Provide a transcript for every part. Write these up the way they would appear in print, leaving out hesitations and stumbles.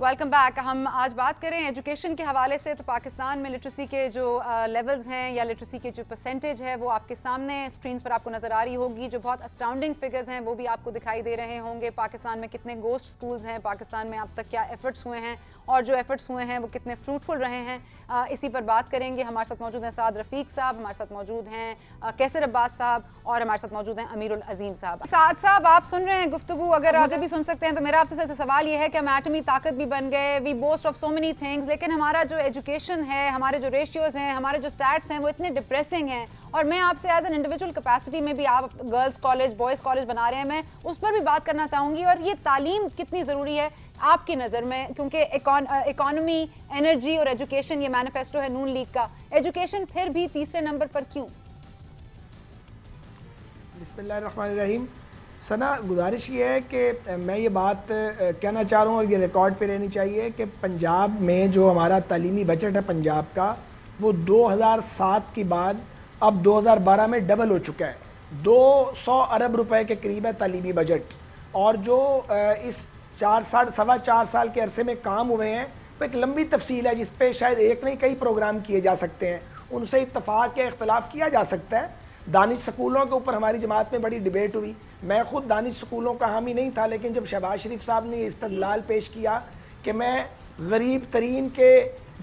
Welcome back. हम आज बात करें एजुकेशन के हवाले से, तो पाकिस्तान में लिटरेसी के जो लेवल्स हैं या लिटरेसी के जो परसेंटेज है वो आपके सामने स्क्रीन पर आपको नजर आ रही होगी। जो बहुत अस्टाउंडिंग फिगर्स हैं वो भी आपको दिखाई दे रहे होंगे। पाकिस्तान में कितने गोस्ट स्कूल्स हैं, पाकिस्तान में अब तक क्या एफर्ट्स हुए हैं और जो एफर्ट्स हुए हैं वो कितने फ्रूटफुल रहे हैं, इसी पर बात करेंगे। हमारे साथ मौजूद हैं साद रफीक साहब, हमारे साथ मौजूद हैं कैसर अब्बास साहब और हमारे साथ मौजूद हैं अमीरुल अजीम साहब। साद साहब, आप सुन रहे हैं गुफ्तगू, अगर आप भी सुन सकते हैं तो मेरा आपसे सवाल ये है कि हम एटमी ताकत भी बन गए, we boast of so many things, लेकिन हमारा जो एजुकेशन है, हमारे जो रेशियोज हैं, हमारे जो स्टैट्स हैं वो इतने डिप्रेसिंग हैं। और मैं आपसे एज एन इंडिविजुअल कैपेसिटी में भी, आप गर्ल्स कॉलेज बॉयज कॉलेज बना रहे हैं, मैं उस पर भी बात करना चाहूंगी। और ये तालीम कितनी जरूरी है आपकी नजर में, क्योंकि इकोनॉमी, एनर्जी और एजुकेशन ये मैनिफेस्टो है नून लीग का, एजुकेशन फिर भी तीसरे नंबर पर क्यों? बिस्मिल्लाहिर्रहमानिर्रहीम। सना, गुजारिश ये है कि मैं ये बात कहना चाह रहा हूँ और ये रिकॉर्ड पे रहनी चाहिए कि पंजाब में जो हमारा तालीमी बजट है पंजाब का, वो 2007 के बाद अब 2012 में डबल हो चुका है। 200 अरब रुपए के करीब है तालीमी बजट। और जो इस सवा चार साल के अरसे में काम हुए हैं वो एक लंबी तफसील है, जिस पे शायद एक नहीं कई प्रोग्राम किए जा सकते हैं। उनसे इत्तफाक या इख्तलाफ किया जा सकता है। दानिश स्कूलों के ऊपर हमारी जमात में बड़ी डिबेट हुई। मैं खुद दानिश स्कूलों का हामी नहीं था, लेकिन जब शहबाज शरीफ साहब ने इस्तदलाल पेश किया कि मैं गरीब तरीन के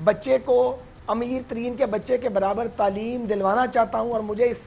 बच्चे को अमीर तरीन के बच्चे के बराबर तालीम दिलवाना चाहता हूं और मुझे इस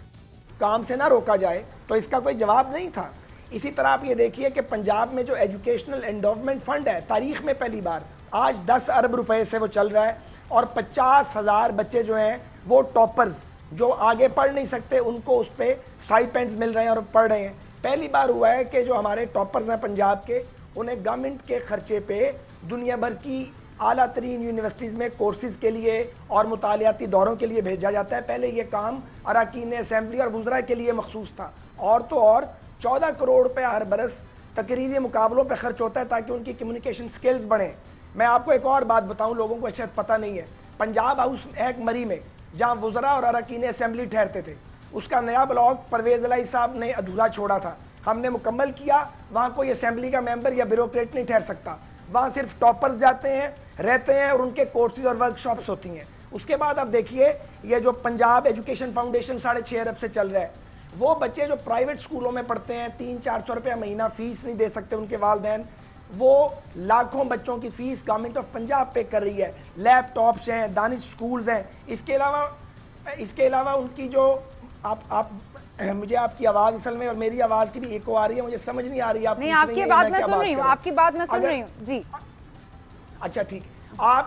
काम से ना रोका जाए, तो इसका कोई जवाब नहीं था। इसी तरह आप ये देखिए कि पंजाब में जो एजुकेशनल एंडोवमेंट फंड है, तारीख में पहली बार आज 10 अरब रुपए से वो चल रहा है और 50,000 बच्चे जो हैं वो टॉपर्स जो आगे पढ़ नहीं सकते उनको उस पर स्टाइपेंड्स मिल रहे हैं और पढ़ रहे हैं। पहली बार हुआ है कि जो हमारे टॉपर्स हैं पंजाब के, उन्हें गवर्नमेंट के खर्चे पे दुनिया भर की आला तरीन यूनिवर्सिटीज़ में कोर्सेज के लिए और मुतालियाती दौरों के लिए भेजा जाता है। पहले ये काम अरकान असेंबली और वुज़रा के लिए मखसूस था। और तो और 14 करोड़ रुपया हर बरस तकरीरी मुकाबलों पर खर्च होता है ताकि उनकी कम्युनिकेशन स्किल्स बढ़ें। मैं आपको एक और बात बताऊं, लोगों को शायद पता नहीं है, पंजाब हाउस एक मरी में जहां वुज़रा और अरकान असेंबली ठहरते थे, उसका नया ब्लॉक परवेज इलाही साहब ने अधूरा छोड़ा था। हमने मुकम्मल किया। वहां कोई असेंबली का मेंबर या ब्यूरोक्रेट नहीं ठहर सकता। वहां सिर्फ टॉपर्स जाते हैं, रहते हैं और उनके कोर्सेज और वर्कशॉप्स होती हैं। उसके बाद आप देखिए, ये जो पंजाब एजुकेशन फाउंडेशन 6.5 अरब से चल रहा है, वो बच्चे जो प्राइवेट स्कूलों में पढ़ते हैं, 300-400 रुपया महीना फीस नहीं दे सकते उनके वालिदैन, वो लाखों बच्चों की फीस गवर्नमेंट ऑफ पंजाब पे कर रही है। लैपटॉप्स हैं, दानिश स्कूल्स हैं। इसके अलावा उनकी जो आप मुझे आपकी आवाज असल में और मेरी आवाज की भी एको आ रही है, मुझे समझ नहीं आ रही है। आप नहीं, आपकी बात मैं सुन रही हूँ, आपकी बात मैं सुन रही हूँ जी। अच्छा ठीक।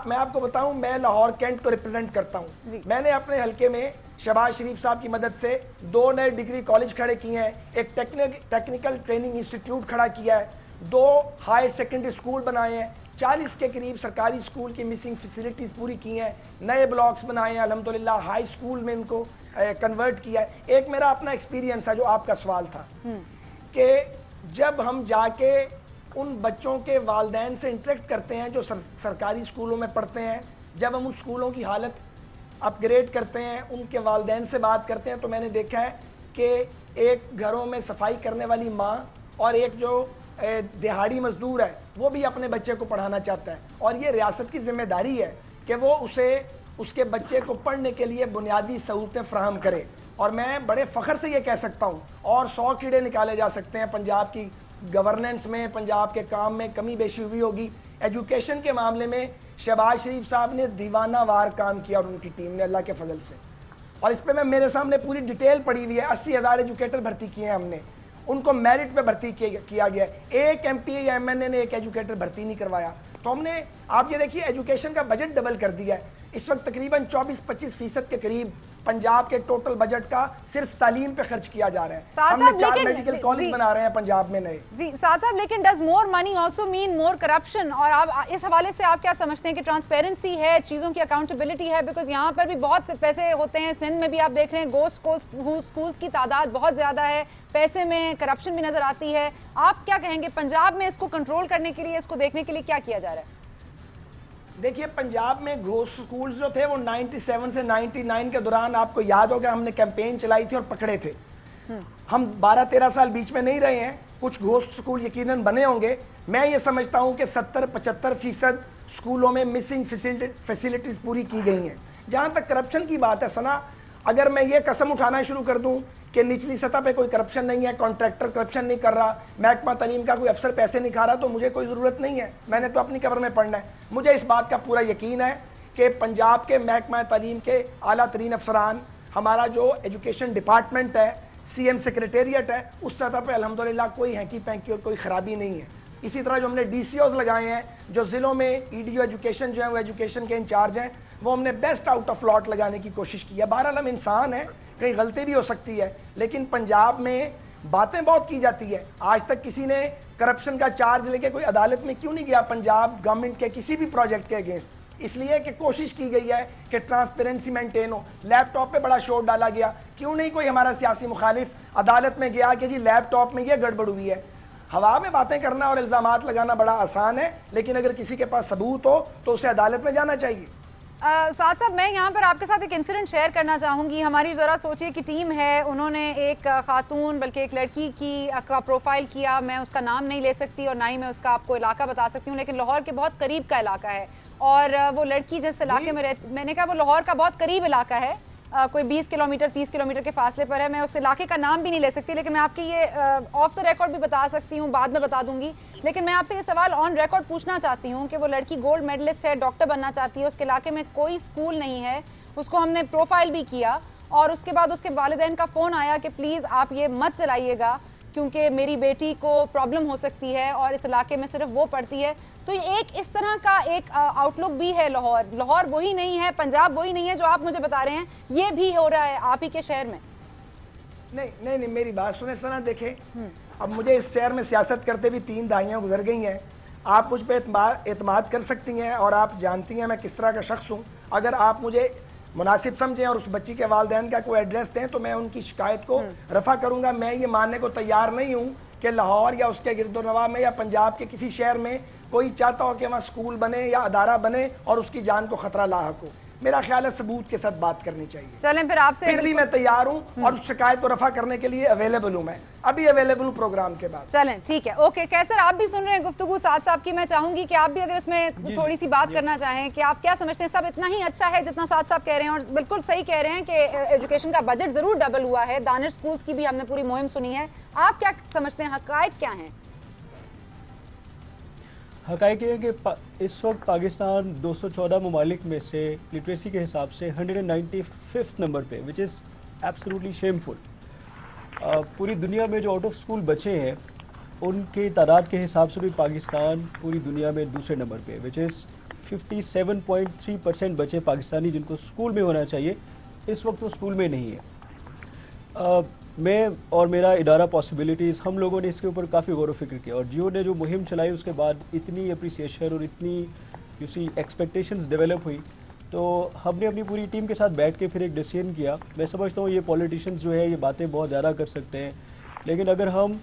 मैं आपको बताऊं, मैं लाहौर कैंट को रिप्रेजेंट करता हूं। मैंने अपने हलके में शहबाज शरीफ साहब की मदद से 2 नए डिग्री कॉलेज खड़े किए हैं, एक टेक्निकल ट्रेनिंग इंस्टीट्यूट खड़ा किया है, 2 हायर सेकेंडरी स्कूल बनाए हैं, 40 के करीब सरकारी स्कूल की मिसिंग फैसिलिटीज पूरी की हैं, नए ब्लॉक्स बनाए हैं, अल्हम्दुलिल्लाह हाई स्कूल में इनको कन्वर्ट किया है। एक मेरा अपना एक्सपीरियंस है, जो आपका सवाल था कि जब हम जाके उन बच्चों के वालिदैन से इंटरेक्ट करते हैं जो सरकारी स्कूलों में पढ़ते हैं, जब हम उन स्कूलों की हालत अपग्रेड करते हैं, उनके वालिदैन से बात करते हैं, तो मैंने देखा है कि एक घरों में सफाई करने वाली माँ और एक जो दिहाड़ी मजदूर है वो भी अपने बच्चे को पढ़ाना चाहता है। और ये रियासत की जिम्मेदारी है कि वो उसके बच्चे को पढ़ने के लिए बुनियादी सहूलतें फराहम करे। और मैं बड़े फख्र से ये कह सकता हूँ, और 100 कीड़े निकाले जा सकते हैं पंजाब की गवर्नेंस में, पंजाब के काम में कमी बेशी हुई होगी। एजुकेशन के मामले में शहबाज शरीफ साहब ने दीवाना वार काम किया और उनकी टीम ने, अल्लाह के फजल से। और इस पर मैं मेरे सामने पूरी डिटेल पड़ी हुई है। 80,000 एजुकेटर भर्ती किए हैं हमने, उनको मेरिट पे भर्ती किया गया। एक एमपी या एमएनए ने एक एजुकेटर भर्ती नहीं करवाया। तो हमने, आप ये देखिए, एजुकेशन का बजट डबल कर दिया है। इस वक्त तकरीबन 24-25% के करीब पंजाब के टोटल बजट का सिर्फ तालीम पे खर्च किया जा रहा है। हमने 4 मेडिकल कॉलेज बना रहे हैं पंजाब में नए। जी साहब, लेकिन does more money also mean more corruption? और आप इस हवाले से आप क्या समझते हैं कि ट्रांसपेरेंसी है, चीजों की अकाउंटेबिलिटी है? बिकॉज यहाँ पर भी बहुत से पैसे होते हैं, सिंध में भी आप देख रहे हैं गोस्ट स्कूल्स की तादाद बहुत ज्यादा है, पैसे में करप्शन भी नजर आती है। आप क्या कहेंगे, पंजाब में इसको कंट्रोल करने के लिए, इसको देखने के लिए क्या किया जा रहा है? देखिए, पंजाब में घोस्ट स्कूल्स जो थे वो 97 से 99 के दौरान, आपको याद होगा, हमने कैंपेन चलाई थी और पकड़े थे। हम 12-13 साल बीच में नहीं रहे हैं, कुछ घोस्ट स्कूल यकीनन बने होंगे। मैं ये समझता हूं कि 70-75% स्कूलों में मिसिंग फैसिलिटीज पूरी की गई हैं। जहां तक करप्शन की बात है सना, अगर मैं ये कसम उठाना शुरू कर दूं कि निचली सतह पे कोई करप्शन नहीं है, कॉन्ट्रैक्टर करप्शन नहीं कर रहा, महकमा तालीम का कोई अफसर पैसे नहीं खा रहा, तो मुझे कोई जरूरत नहीं है, मैंने तो अपनी कब्र में पढ़ना है। मुझे इस बात का पूरा यकीन है कि पंजाब के महकमा तालीम के आला तरीन अफसरान, हमारा जो एजुकेशन डिपार्टमेंट है, सीएम सेक्रेटेरिएट है, उस सतह पर अल्हम्दुलिल्लाह कोई हैंकी पैंकी और कोई खराबी नहीं है। इसी तरह जो हमने डीसीओज लगाए हैं, जो जिलों में ईडीओ एजुकेशन जो है वो एजुकेशन के इंचार्ज हैं, वो हमने बेस्ट आउट ऑफ लॉट लगाने की कोशिश की है। बहरहाल हम इंसान हैं, कहीं गलती भी हो सकती है, लेकिन पंजाब में बातें बहुत की जाती है। आज तक किसी ने करप्शन का चार्ज लेके कोई अदालत में क्यों नहीं गया पंजाब गवर्नमेंट के किसी भी प्रोजेक्ट के अगेंस्ट? इसलिए कि कोशिश की गई है कि ट्रांसपेरेंसी मेंटेन हो। लैपटॉप पे बड़ा शोर डाला गया, क्यों नहीं कोई हमारा सियासी मुखालिफ अदालत में गया कि जी लैपटॉप में ये गड़बड़ हुई है? हवा में बातें करना और इल्जामात लगाना बड़ा आसान है, लेकिन अगर किसी के पास सबूत हो तो उसे अदालत में जाना चाहिए। साथ साहब, मैं यहाँ पर आपके साथ एक इंसिडेंट शेयर करना चाहूंगी। हमारी जरा सोचिए कि टीम है, उन्होंने एक खातून बल्कि एक लड़की का प्रोफाइल किया। मैं उसका नाम नहीं ले सकती और ना ही मैं उसका आपको इलाका बता सकती हूँ, लेकिन लाहौर के बहुत करीब का इलाका है। और वो लड़की जिस इलाके में रहती, मैंने कहा वो लाहौर का बहुत करीब इलाका है, कोई 20 किलोमीटर 30 किलोमीटर के फासले पर है। मैं उस इलाके का नाम भी नहीं ले सकती, लेकिन मैं आपकी ये ऑफ द रिकॉर्ड भी बता सकती हूँ, बाद में बता दूंगी। लेकिन मैं आपसे ये सवाल ऑन रिकॉर्ड पूछना चाहती हूँ कि वो लड़की गोल्ड मेडलिस्ट है, डॉक्टर बनना चाहती है, उसके इलाके में कोई स्कूल नहीं है, उसको हमने प्रोफाइल भी किया और उसके बाद उसके वालिदैन का फोन आया कि प्लीज आप ये मत चलाइएगा क्योंकि मेरी बेटी को प्रॉब्लम हो सकती है और इस इलाके में सिर्फ वो पढ़ती है। तो एक इस तरह का एक आउटलुक भी है। लाहौर वही नहीं है, पंजाब वही नहीं है जो आप मुझे बता रहे हैं, ये भी हो रहा है आप ही के शहर में। नहीं, मेरी बात सुने सना, देखें अब मुझे इस शहर में सियासत करते भी 3 दहाइयां गुजर गई हैं। आप मुझ पर एतमाद कर सकती हैं और आप जानती हैं मैं किस तरह का शख्स हूं। अगर आप मुझे मुनासिब समझें और उस बच्ची के वालिदैन का कोई एड्रेस दें तो मैं उनकी शिकायत को रफा करूंगा। मैं ये मानने को तैयार नहीं हूं कि लाहौर या उसके गिरदोनवा में या पंजाब के किसी शहर में कोई चाहता हो कि वहां स्कूल बने या अदारा बने और उसकी जान को खतरा लाहक हो। मेरा ख्याल है सबूत के साथ बात करनी चाहिए। चलें फिर आपसे, फिर भी मैं तैयार हूं और उस शिकायत को रफा करने के लिए अवेलेबल हूं। मैं अभी अवेलेबल हूं प्रोग्राम के बाद। चलें ठीक है, ओके। कैसर, आप भी सुन रहे हैं गुफ्तगू साथ साहब की, मैं चाहूंगी कि आप भी अगर इसमें थोड़ी सी बात करना चाहें कि आप क्या समझते हैं, सब इतना ही अच्छा है जितना साथ साहब कह रहे हैं? और बिल्कुल सही कह रहे हैं कि एजुकेशन का बजट जरूर डबल हुआ है, दानिश स्कूल्स की भी हमने पूरी मुहिम सुनी है। आप क्या समझते हैं, हकायक क्या है? हकायक ये है कि इस वक्त पाकिस्तान 214 ममालिक में से लिटरेसी के हिसाब से 195th नंबर पे, विच इज़ एब्सोल्युटली शेमफुल। पूरी दुनिया में जो आउट ऑफ स्कूल बच्चे हैं उनके तादाद के हिसाब से भी पाकिस्तान पूरी दुनिया में दूसरे नंबर पे, विच इज़ 57.3% बच्चे पाकिस्तानी जिनको स्कूल में होना चाहिए, इस वक्त वो स्कूल में नहीं है। मैं और मेरा इदारा पॉसिबिलिटीज़, हम लोगों ने इसके ऊपर काफ़ी गौर व फिक्र किया और जियो ने जो मुहिम चलाई उसके बाद इतनी अप्रिसिएशन और इतनी एक्सपेक्टेशंस डेवलप हुई, तो हमने अपनी पूरी टीम के साथ बैठ के फिर एक डिसीजन किया। मैं समझता हूँ ये पॉलिटिशियंस जो है ये बातें बहुत ज़्यादा कर सकते हैं, लेकिन अगर हम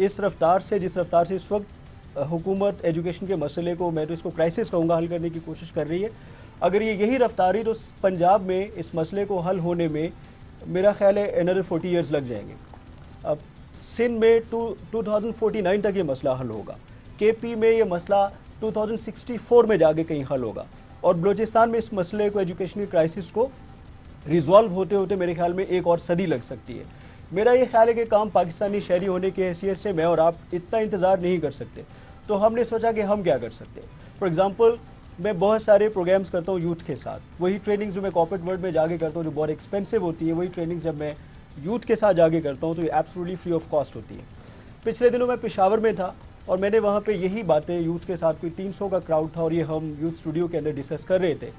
इस रफ्तार से, जिस रफ्तार से इस वक्त हुकूमत एजुकेशन के मसले को, मैं तो इसको क्राइसिस कहूँगा, हल करने की कोशिश कर रही है, अगर ये यही रफ्तार है तो पंजाब में इस मसले को हल होने में मेरा ख्याल है another 40 years लग जाएंगे। अब सिंध में 2049 तक ये मसला हल होगा, केपी में ये मसला 2064 में जाके कहीं हल होगा और बलूचिस्तान में इस मसले को, एजुकेशनल क्राइसिस को रिजॉल्व होते होते मेरे ख्याल में एक और सदी लग सकती है। मेरा ये ख्याल है कि काम पाकिस्तानी शहरी होने की हैसियत से मैं और आप इतना इंतज़ार नहीं कर सकते, तो हमने सोचा कि हम क्या कर सकते हैं। फॉर एग्जाम्पल, मैं बहुत सारे प्रोग्राम्स करता हूँ यूथ के साथ, वही ट्रेनिंग्स जो मैं कॉर्पोरेट वर्ल्ड में जाके करता हूँ जो बहुत एक्सपेंसिव होती है, वही ट्रेनिंग्स जब मैं यूथ के साथ जाके करता हूँ तो ये एब्सोल्युटली फ्री ऑफ कॉस्ट होती है। पिछले दिनों मैं पेशावर में था और मैंने वहाँ पे यही बातें यूथ के साथ, कोई 300 का क्राउड था और ये हम यूथ स्टूडियो के अंदर डिस्कस कर रहे थे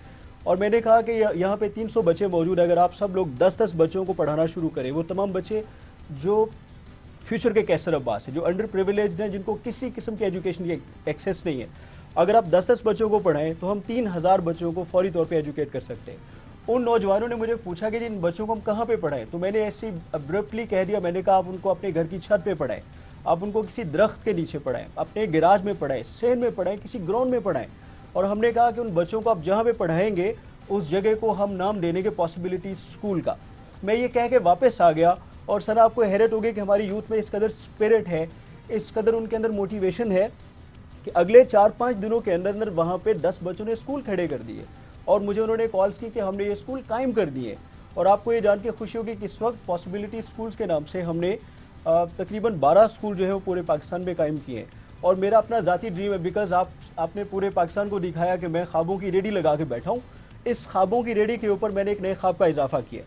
और मैंने कहा कि यहाँ पे 300 बच्चे मौजूद है, अगर आप सब लोग 10-10 बच्चों को पढ़ाना शुरू करें, वो तमाम बच्चे जो फ्यूचर के कैसर अब्बास हैं, जो अंडर प्रिविलेज्ड हैं, जिनको किसी किस्म की एजुकेशन की एक्सेस नहीं है, अगर आप 10-10 बच्चों को पढ़ाएं तो हम 3000 बच्चों को फौरी तौर पे एजुकेट कर सकते हैं। उन नौजवानों ने मुझे पूछा कि इन बच्चों को हम कहाँ पे पढ़ाएं, तो मैंने ऐसे अब्रप्टली कह दिया, मैंने कहा आप उनको अपने घर की छत पे पढ़ाएं, आप उनको किसी दरख्त के नीचे पढ़ाएं, अपने गिराज में पढ़ाएं, सहन में पढ़ाएं, किसी ग्राउंड में पढ़ाएं। और हमने कहा कि उन बच्चों को आप जहाँ पे पढ़ाएंगे उस जगह को हम नाम देने के पॉसिबिलिटी स्कूल का। मैं ये कह के वापस आ गया और सर आपको हैरत होगी कि हमारी यूथ में इस कदर स्पिरिट है, इस कदर उनके अंदर मोटिवेशन है کہ اگلے 4-5 دنوں کے اندر اندر وہاں پہ 10 بچوں نے اسکول کھڑے کر دیے اور مجھے انہوں نے کالز کی کہ ہم نے یہ اسکول قائم کر دیے. اور آپ کو یہ جان کے خوشی ہوگی کہ اس وقت پاسبلٹی اسکولز کے نام سے ہم نے تقریباً 12 اسکول جو ہے وہ پورے پاکستان میں قائم کیے ہیں. اور میرا اپنا ذاتی ڈریم ہے, بیکاز آپ نے پورے پاکستان کو دکھایا کہ میں خوابوں کی ریڈی لگا کے بیٹھا ہوں. اس خوابوں کی ریڈی کے اوپر میں نے ایک نئے خواب کا اضافہ کیا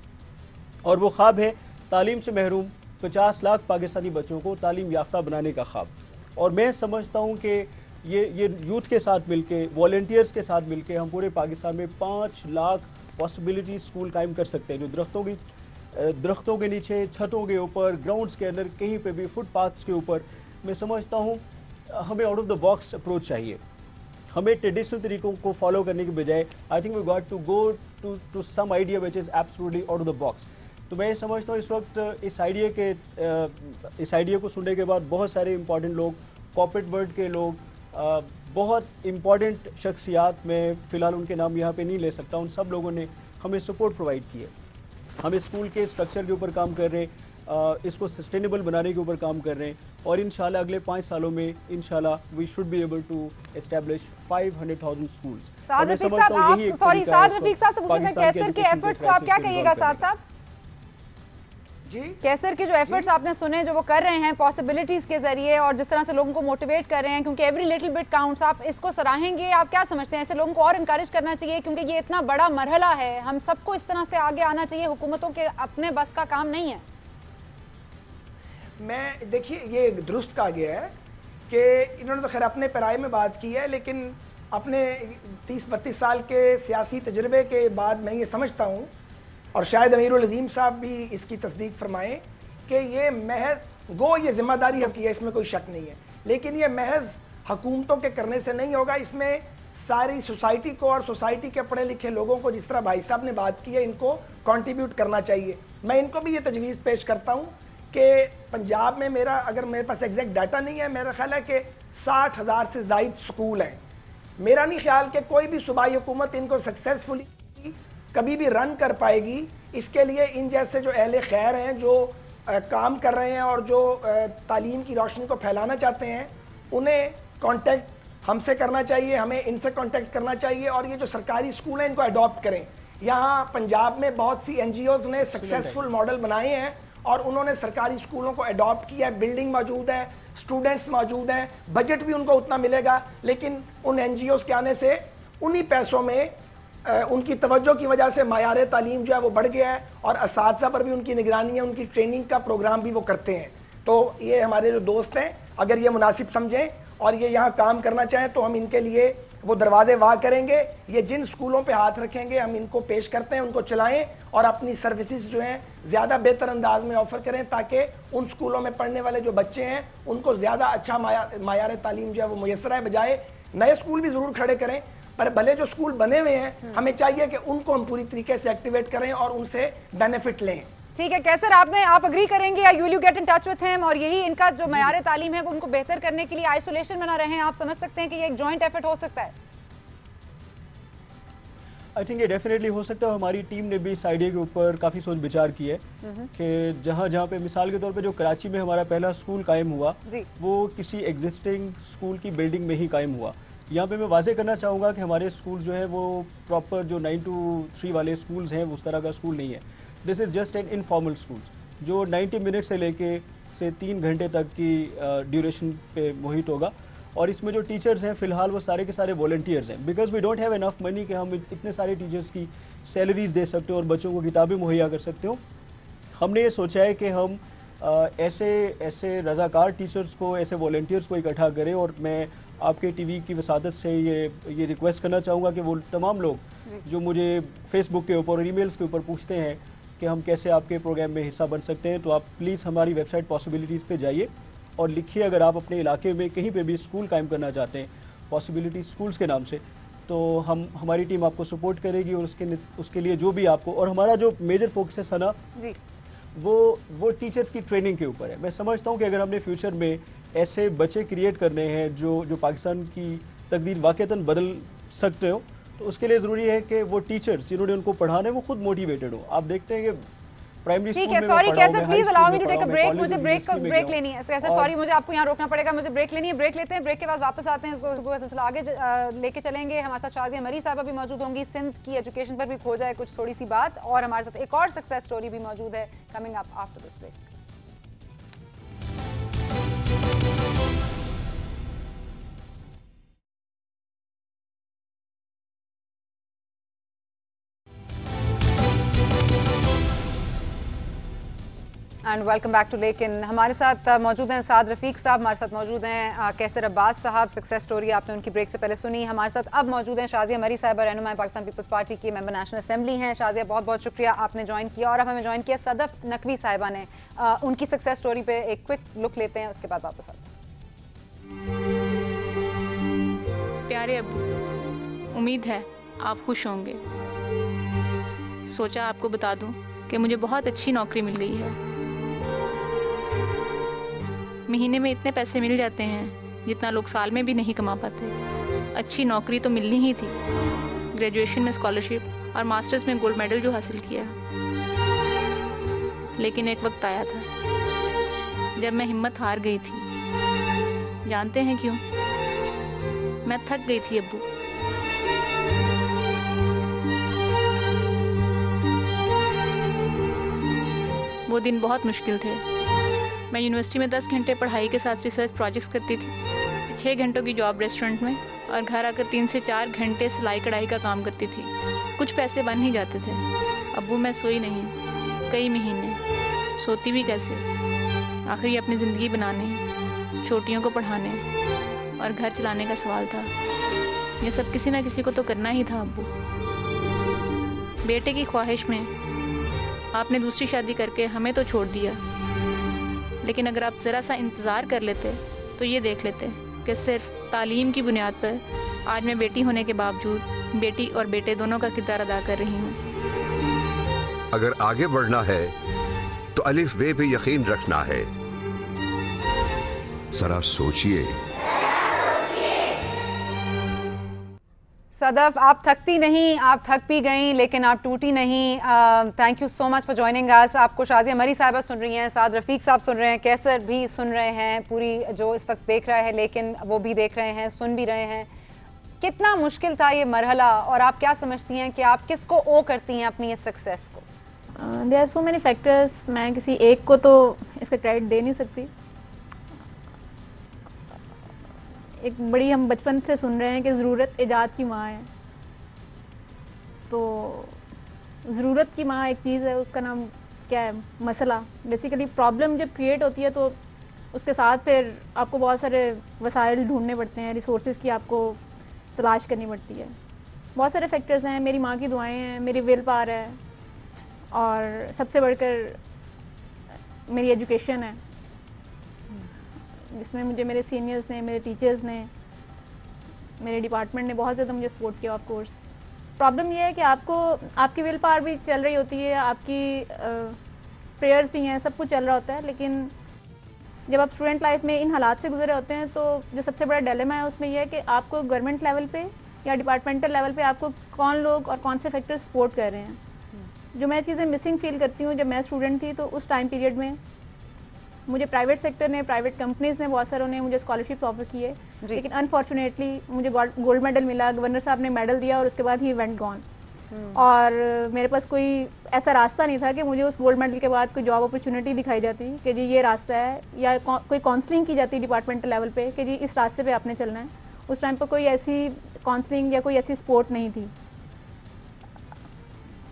اور وہ خواب ہے تعلیم سے محروم 50 لاکھ پاکستانی بچوں کو تعلیم یافتہ بنانے کا خواب. اور میں سمجھتا ہوں کہ یہ یوتھ کے ساتھ مل کے, والنٹیئرز کے ساتھ مل کے ہم پورے پاکستان میں 5 لاکھ پاسبلٹی اسکول قائم کر سکتے ہیں, جو درختوں کے نیچے, چھتوں کے اوپر, گراؤنڈز کے اندر, کہیں پہ بھی فٹ پاتھس کے اوپر. میں سمجھتا ہوں ہمیں out of the box approach چاہیے. ہمیں ٹریڈیشنل طریقوں کو فالو کرنے کے بجائے I think we got to go to some idea which is absolutely out of the box. تو میں یہ سمجھتا ہوں اس وقت اس آئیڈیا کو سننے کے بعد بہت سارے امپورٹنٹ لوگ, کارپوریٹ ورلڈ کے لوگ, بہت امپورٹنٹ شخصیات, میں فی الحال ان کے نام یہاں پہ نہیں لے سکتا, ان سب لوگوں نے ہمیں سپورٹ پرووائڈ کی ہے. ہم اسکول کے اسٹرکچر کے اوپر کام کر رہے ہیں, اس کو سسٹینیبل بنانے کے اوپر کام کر رہے ہیں, اور انشاءاللہ اگلے 5 سالوں میں انشاءاللہ we should be able to establish 500,000 schools. Saad Rafiq صاحب سے پوچھنا ہے کیسر کے ایفرٹس کو آپ کیا کہیے گا سعد صاحب؟ جی کیسر کے جو ایفرٹس آپ نے سنے جو وہ کر رہے ہیں پاسبلٹیز کے ذریعے اور جس طرح سے لوگوں کو موٹیویٹ کر رہے ہیں, کیونکہ ایوری لٹل بٹ کاؤنٹس, آپ اس کو سراہیں گے؟ آپ کیا سمجھتے ہیں ایسے لوگوں کو اور انکریج کرنا چاہیے کیونکہ یہ اتنا بڑا مرحلہ ہے, ہم سب کو اس طرح سے آگے آنا چاہیے, حکومتوں کے اپنے بس کا کام نہیں ہے. میں دیکھیے یہ درست کہا گیا ہے کہ انہوں نے تو خیر اپنے پیرائے میں بات کی ہے, لیکن اپنے 30-32 سال کے سیاسی تجربے کے بعد میں یہ سمجھتا ہوں, اور شاید امیر العظیم صاحب بھی اس کی تصدیق فرمائیں, کہ یہ محض یہ ذمہ داری کی ہے, اس میں کوئی شک نہیں ہے, لیکن یہ محض حکومتوں کے کرنے سے نہیں ہوگا. اس میں ساری سوسائٹی کو اور سوسائٹی کے پڑھے لکھے لوگوں کو, جس طرح بھائی صاحب نے بات کی ہے, ان کو کنٹریبیوٹ کرنا چاہیے. میں ان کو بھی یہ تجویز پیش کرتا ہوں کہ پنجاب میں اگر میرے پاس ایگزیکٹ ڈیٹا نہیں ہے, میرا خیال ہے کہ 60,000 سے زائد سکول ہیں. میرا نہیں خیال کہ کوئی بھی صوبائی حکومت ان کو سکسیسفلی کبھی بھی رن کر پائے گی. اس کے لیے ان جیسے جو اہل خیر ہیں, جو کام کر رہے ہیں اور جو تعلیم کی روشنی کو پھیلانا چاہتے ہیں, انہیں کانٹیکٹ ہم سے کرنا چاہیے, ہمیں ان سے کانٹیکٹ کرنا چاہیے, اور یہ جو سرکاری اسکول ہیں ان کو اڈاپٹ کریں. یہاں پنجاب میں بہت سی NGOs نے سکسیسفل ماڈل بنائے ہیں اور انہوں نے سرکاری اسکولوں کو اڈاپٹ کیا ہے. بلڈنگ موجود ہے, اسٹوڈنٹس موجود ہیں, بجٹ بھی ان کو اتنا ملے گا, لیکن ان NGOs کے آنے سے انہی پیسوں میں ان کی توجہ کی وجہ سے معیار تعلیم جو ہے وہ بڑھ گیا ہے, اور اساتذہ پر بھی ان کی نگرانی ہے, ان کی ٹریننگ کا پروگرام بھی وہ کرتے ہیں. تو یہ ہمارے جو دوست ہیں, اگر یہ مناسب سمجھیں اور یہ یہاں کام کرنا چاہیں تو ہم ان کے لیے وہ دروازے وا کریں گے. یہ جن اسکولوں پہ ہاتھ رکھیں گے ہم ان کو پیش کرتے ہیں, ان کو چلائیں اور اپنی سروسز جو ہیں زیادہ بہتر انداز میں آفر کریں, تاکہ ان اسکولوں میں پڑھنے والے جو بچے ہیں ان کو زیادہ اچھا معیار تعلیم جو ہے وہ میسر ہے. بجائے نئے اسکول بھی ضرور کھڑے کریں, پر بھلے جو اسکول بنے ہوئے ہیں ہمیں چاہیے کہ ان کو ہم پوری طریقے سے ایکٹیویٹ کریں اور ان سے بینیفٹ لیں. ٹھیک ہے کیسر, آپ اگری کریں گے یا you get in touch with ہم, اور یہی ان کا جو معیار تعلیم ہے وہ ان کو بہتر کرنے کے لیے آئسولیشن میں نہ رہیں, آپ سمجھ سکتے ہیں کہ یہ ایک جوائنٹ ایفرٹ ہو سکتا ہے؟ آئی تھنک یہ ڈیفینیٹلی ہو سکتا ہے. ہماری ٹیم نے بھی اس آئیڈیا کے اوپر کافی سوچ بچار کی ہے کہ جہاں پہ مثال کے طور پہ جو کراچی میں ہمارا پہلا اسکول قائم ہوا وہ کسی ایگزسٹنگ اسکول کی بلڈنگ میں ہی قائم ہوا. یہاں پہ میں واضح کرنا چاہوں گا کہ ہمارے اسکول جو ہے وہ پراپر جو 9 to 3 والے اسکولز ہیں اس طرح کا اسکول نہیں ہے. This is just an informal school جو 90 منٹ سے لے کے 3 گھنٹے تک کی ڈیوریشن پہ محیط ہوگا, اور اس میں جو ٹیچرز ہیں فی الحال وہ سارے کے سارے والنٹیئرز ہیں, because we don't have enough money کہ ہم اتنے سارے ٹیچرز کی سیلریز دے سکتے ہوں اور بچوں کو کتابیں مہیا کر سکتے ہوں. ہم نے یہ سوچا ہے کہ ہم ایسے رضاکار ٹیچرز کو, ایسے والنٹیئرز کو اکٹھا کریں, اور میں آپ کے ٹی وی کی وسادت سے یہ ریکویسٹ کرنا چاہوں گا کہ وہ تمام لوگ جو مجھے فیس بک کے اوپر اور ای میلز کے اوپر پوچھتے ہیں کہ ہم کیسے آپ کے پروگرام میں حصہ بن سکتے ہیں, تو آپ پلیز ہماری ویب سائٹ پاسبلٹیز پہ جائیے اور لکھیے اگر آپ اپنے علاقے میں کہیں پہ بھی اسکول قائم کرنا چاہتے ہیں پاسبلٹی اسکولز کے نام سے, تو ہماری ٹیم آپ کو سپورٹ کرے گی, اور اس کے لیے جو بھی آپ کو, اور ہمارا جو میجر فوکس ہے سنا وہ ٹیچرز کی ٹریننگ کے اوپر ہے. میں سمجھتا ہوں کہ اگر ہم نے فیوچر میں ایسے بچے کریٹ کرنے ہیں جو پاکستان کی تقدیر واقعتاً بدل سکتے ہو, تو اس کے لیے ضروری ہے کہ وہ ٹیچرز جنہوں نے ان کو پڑھانا ہے وہ خود موٹیویٹڈ ہو. آپ دیکھتے ہیں کہ प्राइमरी ठीक स्कूल है, में सॉरी मैं पढ़ा हूं, कैसर, मैं प्लीज हाई अलाउ स्कूल मी में टू पढ़ा टेक अ हूं, मैं ब्रेक, कॉलेज मुझे और ब्रेक यूनिवर्सिटी में गया हूं। लेनी है कैसर, और- सॉरी मुझे आपको यहाँ रोकना पड़ेगा, मुझे ब्रेक लेनी है, ब्रेक लेते हैं, ब्रेक के बाद वापस आते हैं, इसको सिलसिला आगे लेके चलेंगे। हमारे साथ शाजिया मरी साहबा भी मौजूद होंगी, सिंध की एजुकेशन पर भी खो जाए कुछ थोड़ी सी बात, और हमारे साथ एक और सक्सेस स्टोरी भी मौजूद है coming up after this break. And welcome back to लेकिन। हमारे साथ मौजूद हैं साद रफीक साहब, हमारे साथ मौजूद हैं कैसर अब्बास साहब, सक्सेस स्टोरी आपने उनकी ब्रेक से पहले सुनी। हमारे साथ अब मौजूद हैं शाजिया मरी साहबा, रहनुमा पाकिस्तान पीपल्स पार्टी की मेंबर नेशनल असेंबली हैं। शाजिया बहुत बहुत शुक्रिया आपने ज्वाइन किया, और अब हमें ज्वाइन किया सदफ नकवी साहिबा ने। उनकी सक्सेस स्टोरी पे एक क्विक लुक लेते हैं, उसके बाद वापस आते हैं। प्यारे अब्बू, उम्मीद है आप खुश होंगे। सोचा आपको बता दूं कि मुझे बहुत अच्छी नौकरी मिल गई है। महीने में इतने पैसे मिल जाते हैं जितना लोग साल में भी नहीं कमा पाते। अच्छी नौकरी तो मिलनी ही थी। ग्रेजुएशन में स्कॉलरशिप और मास्टर्स में गोल्ड मेडल जो हासिल किया, लेकिन एक वक्त आया था जब मैं हिम्मत हार गई थी। जानते हैं क्यों? मैं थक गई थी अब्बू। वो दिन बहुत मुश्किल थे। मैं यूनिवर्सिटी में 10 घंटे पढ़ाई के साथ रिसर्च प्रोजेक्ट्स करती थी, 6 घंटों की जॉब रेस्टोरेंट में, और घर आकर 3 से 4 घंटे सिलाई कढ़ाई का काम करती थी। कुछ पैसे बन ही जाते थे। अब्बू मैं सोई नहीं कई महीने। सोती भी कैसे? आखिर अपनी ज़िंदगी बनाने, छोटियों को पढ़ाने और घर चलाने का सवाल था। ये सब किसी ना किसी को तो करना ही था अब्बू। बेटे की ख्वाहिश में आपने दूसरी शादी करके हमें तो छोड़ दिया, लेकिन अगर आप ज़रा सा इंतज़ार कर लेते तो ये देख लेते कि सिर्फ तालीम की बुनियाद पर आज मैं बेटी होने के बावजूद बेटी और बेटे दोनों का किरदार अदा कर रही हूँ। अगर आगे बढ़ना है तो अलिफ बे पे यकीन रखना है। जरा सोचिए। सदफ, आप थकती नहीं, आप थक भी गई, लेकिन आप टूटी नहीं। Thank you so much for joining us. आपको शाजिया मरी साहिबा सुन रही हैं, साद रफीक साहब सुन रहे हैं, कैसर भी सुन रहे हैं, पूरी जो इस वक्त देख रहा है लेकिन वो भी देख रहे हैं, सुन भी रहे हैं। कितना मुश्किल था ये मरहला, और आप क्या समझती हैं कि आप किसको ओ करती हैं अपनी इस सक्सेस को? There are so many factors. मैं किसी एक को तो इसका क्रेडिट दे नहीं सकती। एक बड़ी हम बचपन से सुन रहे हैं कि ज़रूरत इजाद की माँ है। तो ज़रूरत की माँ एक चीज़ है, उसका नाम क्या है? मसला। बेसिकली प्रॉब्लम जब क्रिएट होती है तो उसके साथ फिर आपको बहुत सारे वसाइल ढूंढने पड़ते हैं, रिसोर्सेज की आपको तलाश करनी पड़ती है। बहुत सारे फैक्टर्स हैं। मेरी माँ की दुआएं हैं, मेरी विल पावर है, और सबसे बढ़कर मेरी एजुकेशन है, जिसमें मुझे मेरे सीनियर्स ने, मेरे टीचर्स ने, मेरे डिपार्टमेंट ने बहुत ज़्यादा मुझे सपोर्ट किया। ऑफ कोर्स प्रॉब्लम ये है कि आपको आपकी विल पावर भी चल रही होती है, आपकी प्रेयर्स भी हैं, सब कुछ चल रहा होता है, लेकिन जब आप स्टूडेंट लाइफ में इन हालात से गुजरे होते हैं तो जो सबसे बड़ा डिलेमा है उसमें यह है कि आपको गवर्नमेंट लेवल पे या डिपार्टमेंटल लेवल पे आपको कौन लोग और कौन से फैक्टर सपोर्ट कर रहे हैं। जो मैं चीज़ें मिसिंग फील करती हूँ, जब मैं स्टूडेंट थी तो उस टाइम पीरियड में मुझे प्राइवेट सेक्टर ने, प्राइवेट कंपनीज ने, बहुत सारों ने मुझे स्कॉलरशिप ऑफर किए, लेकिन अनफॉर्चुनेटली मुझे गोल्ड मेडल मिला, गवर्नर साहब ने मेडल दिया और उसके बाद ही वेंट गॉन। और मेरे पास कोई ऐसा रास्ता नहीं था कि मुझे उस गोल्ड मेडल के बाद कोई जॉब अपॉर्चुनिटी दिखाई जाती कि जी ये रास्ता है, या कोई काउंसलिंग की जाती डिपार्टमेंटल लेवल पे कि जी इस रास्ते पे आपने चलना है। उस टाइम पर कोई ऐसी काउंसलिंग या कोई ऐसी सपोर्ट नहीं थी।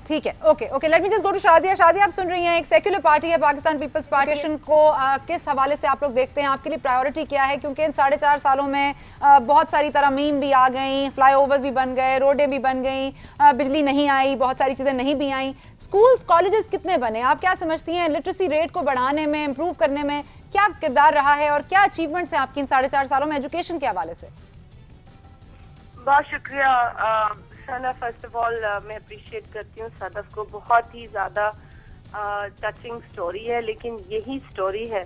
ठीक है, okay, let me just go to Shadia. Shadia, आप सुन रही हैं, एक सेक्युलर पार्टी है पाकिस्तान पीपल्स पार्टी को किस हवाले से आप लोग देखते हैं, आपके लिए प्रायोरिटी क्या है? क्योंकि इन 4.5 सालों में बहुत सारी तरमीम भी आ गई, फ्लाईओवर्स भी बन गए, रोडें भी बन गई, बिजली नहीं आई, बहुत सारी चीजें नहीं भी आई। स्कूल्स, कॉलेजेस कितने बने? आप क्या समझती हैं लिटरेसी रेट को बढ़ाने में, इंप्रूव करने में क्या किरदार रहा है, और क्या अचीवमेंट्स हैं आपकी इन 4.5 सालों में एजुकेशन के हवाले से? बहुत शुक्रिया सना। फर्स्ट ऑफ ऑल मैं अप्रिशिएट करती हूँ सदफ को, बहुत ही ज़्यादा टचिंग स्टोरी है, लेकिन यही स्टोरी है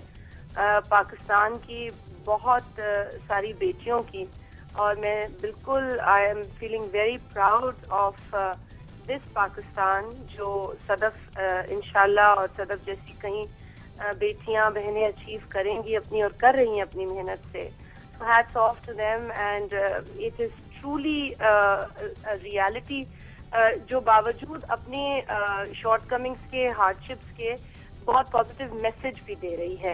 पाकिस्तान की बहुत सारी बेटियों की, और मैं बिल्कुल I am feeling very proud of this Pakistan जो सदफ इंशाल्लाह और सदफ जैसी कई बेटियां बहनें अचीव करेंगी अपनी और कर रही हैं अपनी मेहनत से. So hats off to them and it is truly a reality जो बावजूद अपने शॉर्टकमिंग्स के, हार्डशिप्स के बहुत पॉजिटिव मैसेज भी दे रही है.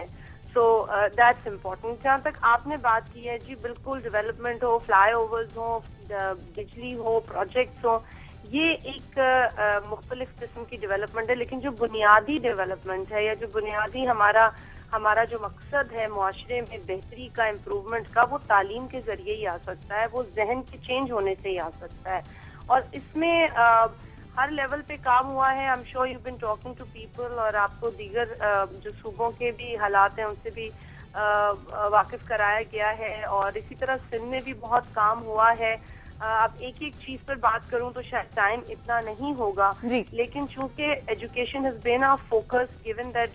So that's important. जहाँ तक आपने बात की है जी, बिल्कुल डेवलपमेंट हो, फ्लाई ओवर्स हो, बिजली हो, प्रोजेक्ट्स हो, ये एक मुख्तलिफ किस्म की डेवलपमेंट है. लेकिन जो बुनियादी डेवलपमेंट है या जो बुनियादी हमारा जो मकसद है मुआशरे में बेहतरी का, इम्प्रूवमेंट का, वो तालीम के जरिए ही आ सकता है, वो जहन के चेंज होने से ही आ सकता है. और इसमें हर लेवल पे काम हुआ है. I am sure you been talking to people और आपको दीगर जो सूबों के भी हालात हैं उनसे भी वाकिफ कराया गया है. और इसी तरह सिंध में भी बहुत काम हुआ है. अब एक एक चीज पर बात करूं तो शायद टाइम इतना नहीं होगा, लेकिन चूंकि education has been our focus, given that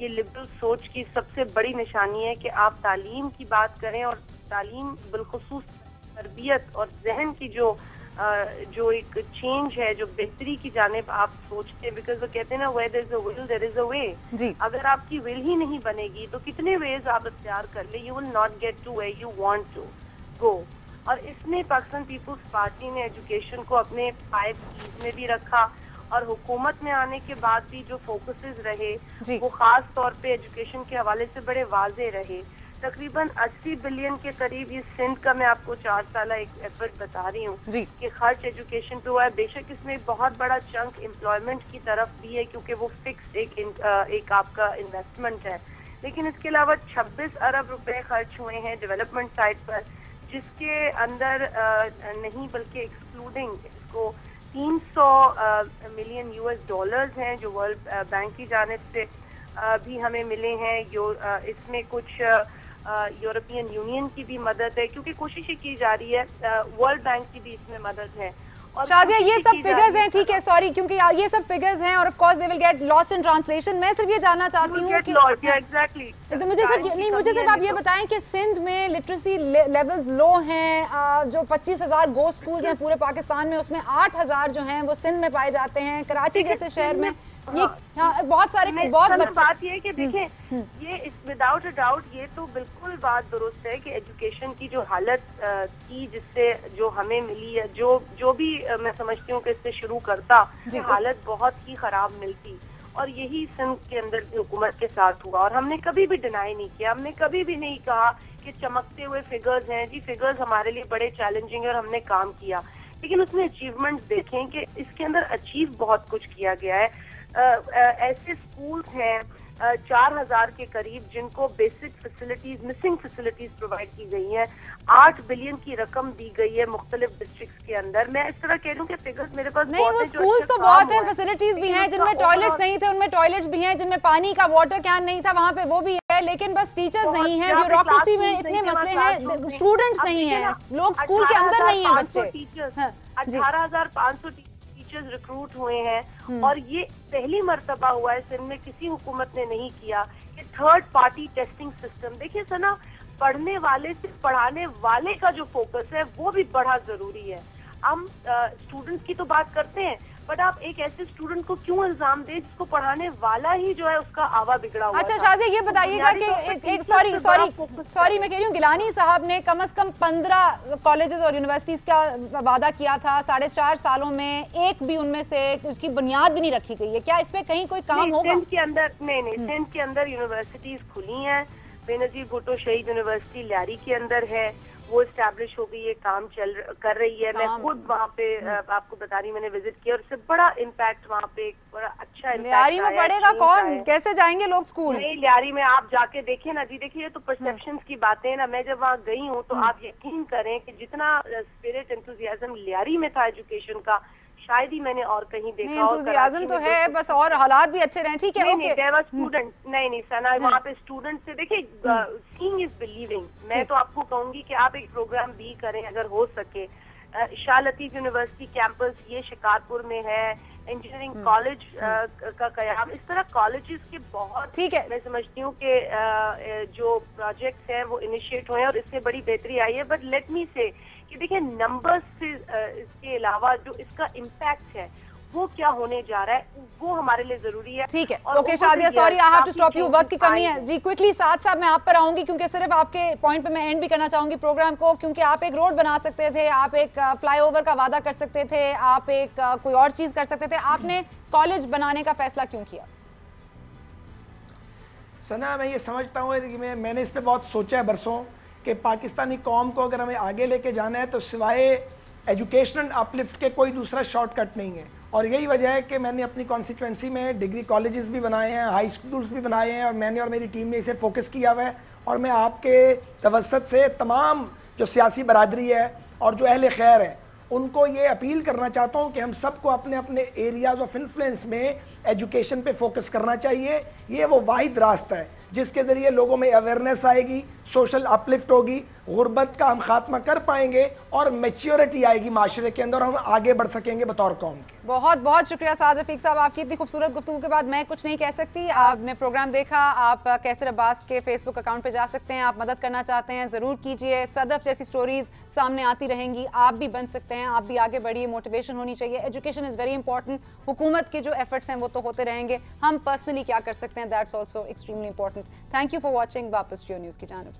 ये लिबरल सोच की सबसे बड़ी निशानी है कि आप तालीम की बात करें और तालीम बिलखुसूस तरबियत और जहन की जो एक चेंज है, जो बेहतरी की जानिब आप सोचते हैं. बिकॉज वो कहते हैं ना, where there is a will there is a way. अगर आपकी विल ही नहीं बनेगी तो कितने वेज आप इख्तियार कर ले, you will not get to where you want to go. और इसमें पाकिस्तान पीपुल्स पार्टी ने एजुकेशन को अपने 5 कीज में भी रखा और हुकूमत में आने के बाद भी जो फोकसेस रहे वो खास तौर पे एजुकेशन के हवाले से बड़े वाजे रहे. तकरीबन 80 बिलियन के करीब ये सिंध का मैं आपको 4 साल एक एफर्ट बता रही हूँ कि खर्च एजुकेशन पे हुआ है. बेशक इसमें एक बहुत बड़ा चंक एम्प्लॉयमेंट की तरफ भी है क्योंकि वो फिक्स एक आपका इन्वेस्टमेंट है. लेकिन इसके अलावा 26 अरब रुपए खर्च हुए हैं डेवलपमेंट साइड पर, जिसके अंदर नहीं बल्कि एक्सक्लूडिंग इसको 300 मिलियन US डॉलर्स हैं जो वर्ल्ड बैंक की जानिब से भी हमें मिले हैं. इसमें कुछ यूरोपियन यूनियन की भी मदद है क्योंकि कोशिशें की जा रही है, वर्ल्ड बैंक की भी इसमें मदद है. शादिया, ये सब फिगर्स हैं, ठीक है, सॉरी, क्योंकि ये सब फिगर्स हैं और of course they will get lost in translation. मैं सिर्फ ये जानना चाहती हूँ कि एग्जैक्टली तो मुझे सिर्फ आप ये बताएं कि सिंध में लिटरेसी लेवल्स लो हैं. जो 25,000 गो स्कूल्स हैं पूरे पाकिस्तान में, उसमें 8,000 जो हैं वो सिंध में पाए जाते हैं. कराची जैसे शहर में ये बहुत सारे बात ये है कि देखें, ये विदाउट अ डाउट ये तो बिल्कुल बात दुरुस्त है कि एजुकेशन की जो हालत थी जिससे जो हमें मिली है, जो भी मैं समझती हूँ कि इससे शुरू करता हालत बहुत ही खराब मिलती. और यही सिंध के अंदर की हुकूमत के साथ हुआ और हमने कभी भी डिनाई नहीं किया. हमने कभी भी नहीं कहा कि चमकते हुए फिगर्स हैं. जी, फिगर्स हमारे लिए बड़े चैलेंजिंग है और हमने काम किया, लेकिन उसमें अचीवमेंट देखें कि इसके अंदर अचीव बहुत कुछ किया गया है. ऐसे स्कूल्स हैं 4,000 के करीब जिनको basic facilities, missing facilities provide की गई हैं. 8 बिलियन की रकम दी गई है मुख्तलिफ डिस्ट्रिक्ट्स के अंदर. मैं इस तरह कह रही हूँ कि फिगर्स मेरे पास नहीं, वो स्कूल्स तो बहुत हैं, फैसिलिटीज भी हैं, जिनमें टॉयलेट्स नहीं थे उनमें टॉयलेट्स भी हैं, जिनमें पानी का वाटर कैन नहीं था वहाँ पे वो भी है. लेकिन बस टीचर्स नहीं है, ब्यूरोक्रेसी में इतने मसले हैं, स्टूडेंट्स नहीं है, लोग स्कूल के अंदर नहीं है बच्चे. 18,500 टीचर्स रिक्रूट हुए हैं और ये पहली मर्तबा हुआ है सिंध में, किसी हुकूमत ने नहीं किया कि थर्ड पार्टी टेस्टिंग सिस्टम. देखिए सना, पढ़ने वाले से पढ़ाने वाले का जो फोकस है वो भी बड़ा जरूरी है. हम स्टूडेंट्स की तो बात करते हैं, बट आप एक ऐसे स्टूडेंट को क्यों इल्जाम दे जिसको पढ़ाने वाला ही जो है उसका आवा बिगड़ा हुआ. अच्छा शादी, ये बताइएगा कि एक सॉरी मैं कह रही हूँ, गिलानी साहब ने कम से कम 15 कॉलेजेस और यूनिवर्सिटीज का वादा किया था. 4.5 सालों में एक भी उनमें से उसकी बुनियाद भी नहीं रखी गई है. क्या इस पे कहीं कोई काम होगा? सिंध के अंदर सिंध के अंदर यूनिवर्सिटीज खुली हैं. बेनजीर भुट्टो शहीद यूनिवर्सिटी लियारी के अंदर है, वो एस्टैब्लिश हो गई, ये काम कर रही है. मैं खुद वहाँ पे आपको बता रही, मैंने विजिट किया और इससे बड़ा इम्पैक्ट वहाँ पे, एक बड़ा अच्छा इम्पैक्ट. लियारी में पड़ेगा कौन, कैसे जाएंगे लोग स्कूल? नहीं, लियारी में आप जाके देखिए ना जी. देखिए, तो परसेप्शंस की बातें ना. मैं जब वहाँ गई हूँ तो आप यकीन करें कि जितना स्पिरिट एंथुजियाज्म लियारी में था एजुकेशन का, शायद ही मैंने और कहीं देखा. एंथुजियाज्म तो है, बस और हालात भी अच्छे रहे. ठीक है, नहीं स्टूडेंट नहीं सना, वहाँ पे स्टूडेंट से देखिए, सीइंग इज बिलीविंग. मैं तो आपको कहूंगी कि आप एक प्रोग्राम भी करें अगर हो सके. शाह लतीफ यूनिवर्सिटी कैंपस ये शिकारपुर में है, इंजीनियरिंग कॉलेज का कयाम, इस तरह कॉलेजेस के बहुत, ठीक है, मैं समझती हूँ कि जो प्रोजेक्ट्स हैं वो इनिशिएट हुए हैं और इससे बड़ी बेहतरी आई है. बट लेट मी से कि देखिए, नंबर्स से इसके अलावा जो इसका इम्पैक्ट है وہ کیا ہونے جا رہا ہے وہ ہمارے لیے ضروری ہے. ٹھیک ہے. اور اوکے اوپر شادیہ, سے sorry I have to stop you, وقت کی کمی ہے. آئے ہیں. جی کوئکلی ساتھ میں آپ پر آؤں گی کیونکہ صرف آپ کے پوائنٹ پہ میں اینڈ بھی کرنا چاہوں گی پروگرام کو, کیونکہ آپ ایک روڈ بنا سکتے تھے, آپ ایک فلائی اوور کا وعدہ کر سکتے تھے, آپ ایک کوئی اور چیز کر سکتے تھے, آپ نے کالج بنانے کا فیصلہ کیوں کیا؟ سنا میں یہ سمجھتا ہوں کہ میں نے اس پہ بہت سوچا ہے برسوں کہ پاکستانی قوم کو اگر ہمیں آگے لے کے جانا ہے تو سوائے ایجوکیشنل اپلفٹ کے کوئی دوسرا شارٹ کٹ نہیں ہے. اور یہی وجہ ہے کہ میں نے اپنی کانسٹیٹوئنسی میں ڈگری کالجز بھی بنائے ہیں, ہائی اسکولز بھی بنائے ہیں, اور میں نے اور میری ٹیم نے اسے فوکس کیا ہوا ہے. اور میں آپ کے توسط سے تمام جو سیاسی برادری ہے اور جو اہل خیر ہے ان کو یہ اپیل کرنا چاہتا ہوں کہ ہم سب کو اپنے اپنے ایریاز آف انفلوئنس میں ایجوکیشن پہ فوکس کرنا چاہیے. یہ وہ واحد راستہ ہے جس کے ذریعے لوگوں میں اویئرنیس آئے گی, سوشل اپلفٹ ہوگی, غربت کا ہم خاتمہ کر پائیں گے اور میچیورٹی آئے گی معاشرے کے اندر, ہم آگے بڑھ سکیں گے بطور قوم کے. بہت بہت شکریہ سعد رفیق صاحب, آپ کی اتنی خوبصورت گفتگو کے بعد میں کچھ نہیں کہہ سکتی. آپ نے پروگرام دیکھا, آپ کیسر عباس کے فیس بک اکاؤنٹ پہ جا سکتے ہیں, آپ مدد کرنا چاہتے ہیں ضرور کیجئے. صدف جیسی سٹوریز سامنے آتی رہیں گی, آپ بھی بن سکتے ہیں, آپ بھی آگے بڑھیے, موٹیویشن ہونی چاہیے. Education is very important. حکومت کے جو ایفرٹس ہیں وہ تو ہوتے رہیں گے, ہم پرسنلی کیا کر سکتے ہیں, that's also extremely important. Thank you for watching. واپس جیو نیوز کی جانب.